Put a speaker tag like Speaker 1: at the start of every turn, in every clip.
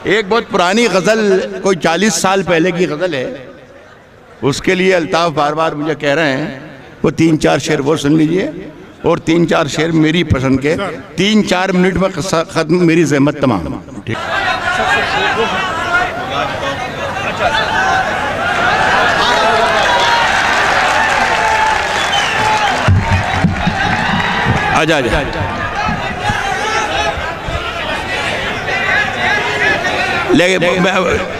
Speaker 1: एक बहुत पुरानी गज़ल, कोई 40 साल पहले की गज़ल है, उसके लिए अल्ताफ़ बार बार मुझे कह रहे हैं वो 3-4 शेर वो सुन लीजिए और 3-4 शेर मेरी पसंद के। 3-4 मिनट में ख़त्म, मेरी ज़हमत तमाम। ठीक, आजा लेकिन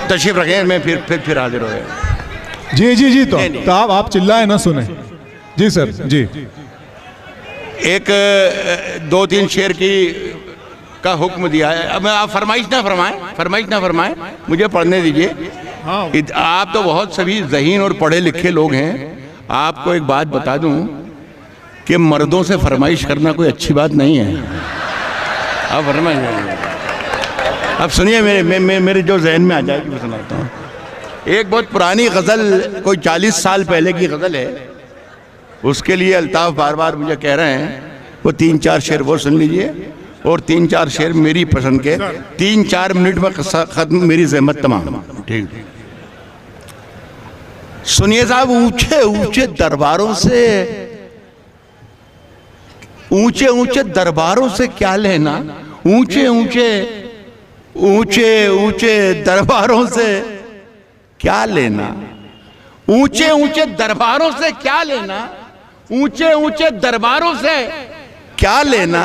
Speaker 1: तशरीफ रखें, मैं फिर हाजिर हो गया।
Speaker 2: जी तो आप चिल्लाए ना, सुने जी सर जी।
Speaker 1: एक 2-3 शेर की का हुक्म दिया है। अब आप फरमाइश ना फरमाएं, मुझे पढ़ने दीजिए।
Speaker 2: हाँ,
Speaker 1: आप तो बहुत सभी ज़हीन और पढ़े लिखे लोग हैं। आपको एक बात बता दूं कि मर्दों से फरमाइश करना कोई अच्छी बात नहीं है। आप फरमाइश, अब सुनिए मेरे जो जहन में आ जाएगी वो सुनाता हूँ। एक बहुत पुरानी गज़ल, कोई 40 साल पहले की गज़ल है, उसके लिए अल्ताफ़ बार बार मुझे कह रहे हैं वो 3-4 शेर वो सुन लीजिए और 3-4 शेर मेरी पसंद के। 3-4 मिनट में ख़त्म, मेरी ज़हमत तमाम। ठीक, सुनिए साहब, ऊंचे ऊंचे दरबारों से क्या लेना, ऊंचे ऊंचे दरबारों से क्या लेना, ऊंचे दरबारों से क्या लेना, ऊंचे दरबारों से क्या लेना,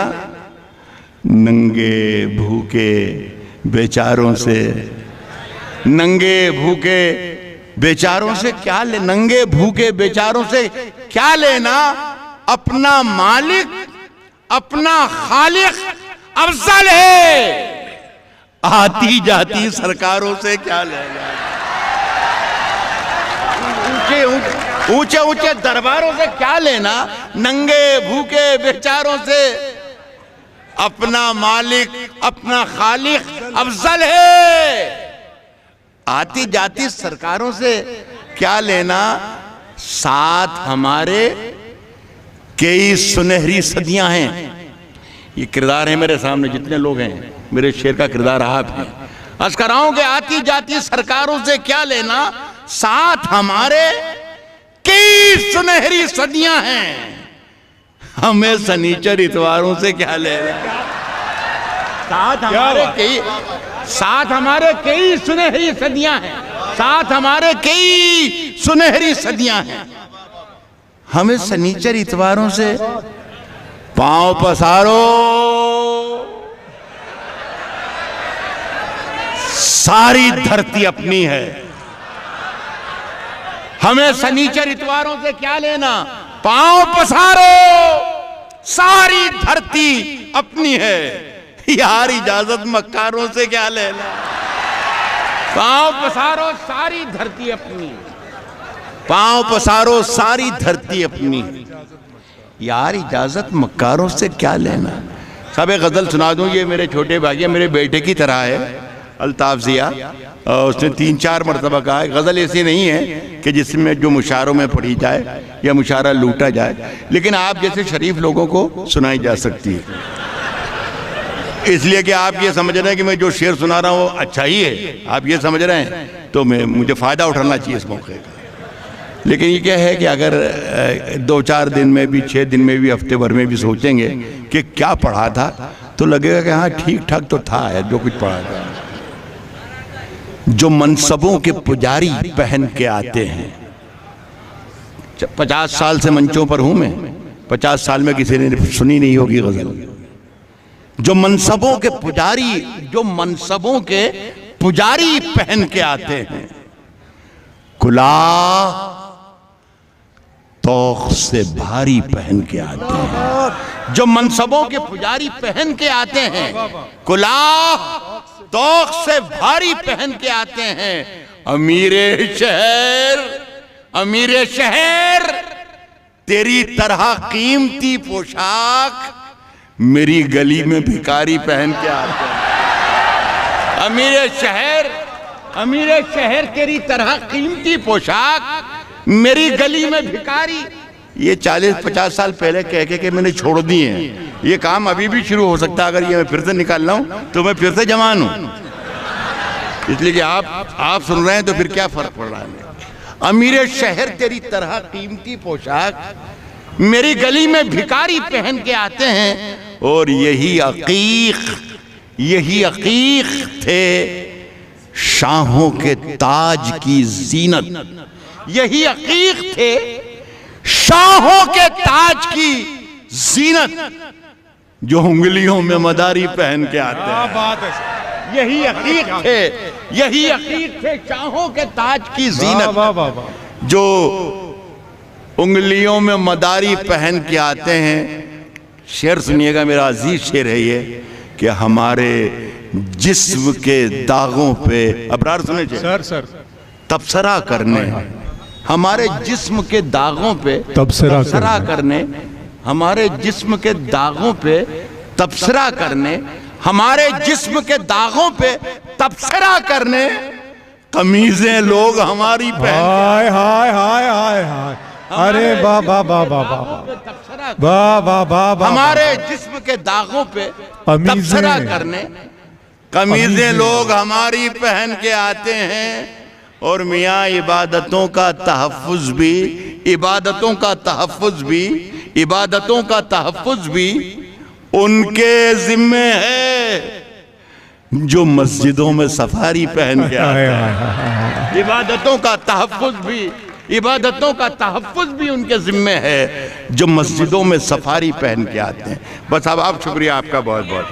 Speaker 1: नंगे भूखे बेचारों से क्या ले, नंगे भूखे बेचारों से क्या लेना, अपना मालिक अपना खालिक अफजल है, आती जाती सरकारों से क्या लेना। ऊंचे दरबारों से क्या लेना, नंगे भूखे बेचारों से अपना मालिक अपना खालिक अफजल है, आती जाती सरकारों से क्या लेना, साथ हमारे कई सुनहरी सदियां हैं। ये किरदार है मेरे सामने, जितने लोग हैं मेरे शेर का किरदार आप है। अर्ज कर रहा हूं कि आती जाती सरकारों से क्या लेना, साथ हमारे कई सुनहरी सदियां हैं, हमें सनीचर इतवारों से क्या लेना। साथ हमारे कई सुनहरी सदियां हैं, साथ हमारे कई सुनहरी सदियां हैं, हमें सनीचर इतवारों से पांव पसारो, सारी धरती अपनी है। हमें सनीचर इतवारों से क्या लेना, पांव पसारो, सारी धरती अपनी है, यार इजाजत मक्कारों से क्या लेना। पांव पसारो, सारी धरती अपनी, पांव पसारो, सारी धरती अपनी, यार इजाजत मक्कारों से क्या लेना। सब एक गज़ल सुना दूं, ये मेरे छोटे भाई मेरे बेटे की तरह है, अल्ताफ़ ज़िया। उसने 3-4 मरतबा कहा है। गज़ल ऐसी नहीं है कि जिसमें जो मुशारों में पढ़ी जाए या मुशारा लूटा जाए, लेकिन आप जैसे शरीफ लोगों को सुनाई जा सकती है, इसलिए कि आप ये समझ रहे हैं कि मैं जो शेर सुना रहा हूँ वो अच्छा ही है, आप ये समझ रहे हैं, तो मुझे फ़ायदा उठाना चाहिए इस मौके का। लेकिन ये क्या है कि अगर 2-4 दिन में भी, 6 दिन में भी, हफ्ते भर में भी सोचेंगे कि क्या पढ़ा था, तो लगेगा कि हाँ ठीक ठाक तो था है जो कुछ पढ़ा था। जो मनसबों के पुजारी पहन के आते हैं, 50 साल से मंचों पर हूं मैं, 50 साल में किसी ने सुनी नहीं होगी गजल। जो मनसबों के पुजारी पहन के आते हैं, कुलाह तौख से भारी पहन के आते हैं। जो मनसबों के पुजारी पहन के आते हैं, कुलाह तौख से भारी पहन के आते हैं। अमीरे शहर तेरी तरह कीमती पोशाक मेरी गली में भिखारी पहन के आते हैं। अमीरे शहर तेरी तरह कीमती पोशाक मेरी गली में भिखारी। ये 40-50 साल पहले कह के मैंने छोड़ दिए हैं। ये काम अभी भी शुरू हो सकता है, अगर ये मैं फिर से निकाल रहा हूं तो मैं फिर से जवान हूं। इसलिए कि आप सुन रहे हैं तो फिर क्या फर्क पड़ रहा है। अमीर शहर तेरी तरह कीमती पोशाक मेरी गली में भिखारी पहन के आते हैं, और यही अकीक थे शाहों के ताज की जीनत। यही अकीक थे शाहों के ताज की जीनत, जो उंगलियों में मदारी पहन के आते हैं।
Speaker 2: बात है,
Speaker 1: यही अकीक थे शाहों के ताज की जीनत, जो उंगलियों में मदारी पहन के आते हैं। शेर सुनिएगा, मेरा अजीज शेर है ये, कि हमारे जिस्म के दागों पे, अबरार सुने
Speaker 2: सर
Speaker 1: तबसरा करने, हमारे जिस्म के दागों पे तबसरा करने, हमारे जिस्म के दागों पे तबसरा करने, हमारे जिस्म के दागों पे तबसरा करने, कमीजें लोग हमारी पहन।
Speaker 2: हाय हाय हाय हाय हाय, अरे बाबा बाबा बाबा बाबा,
Speaker 1: हमारे जिस्म के दागों पे तबसरा करने, कमीजें लोग हमारी पहन के आते हैं। और मियाँ इबादतों का तहफ़्फ़ुज़ भी उनके जिम्मे है, जो मस्जिदों में सफारी पहन के आते हैं। इबादतों का तहफ़्फ़ुज़ भी उनके जिम्मे है, जो मस्जिदों में सफारी पहन के आते हैं। बस अब आप, शुक्रिया आपका बहुत बहुत।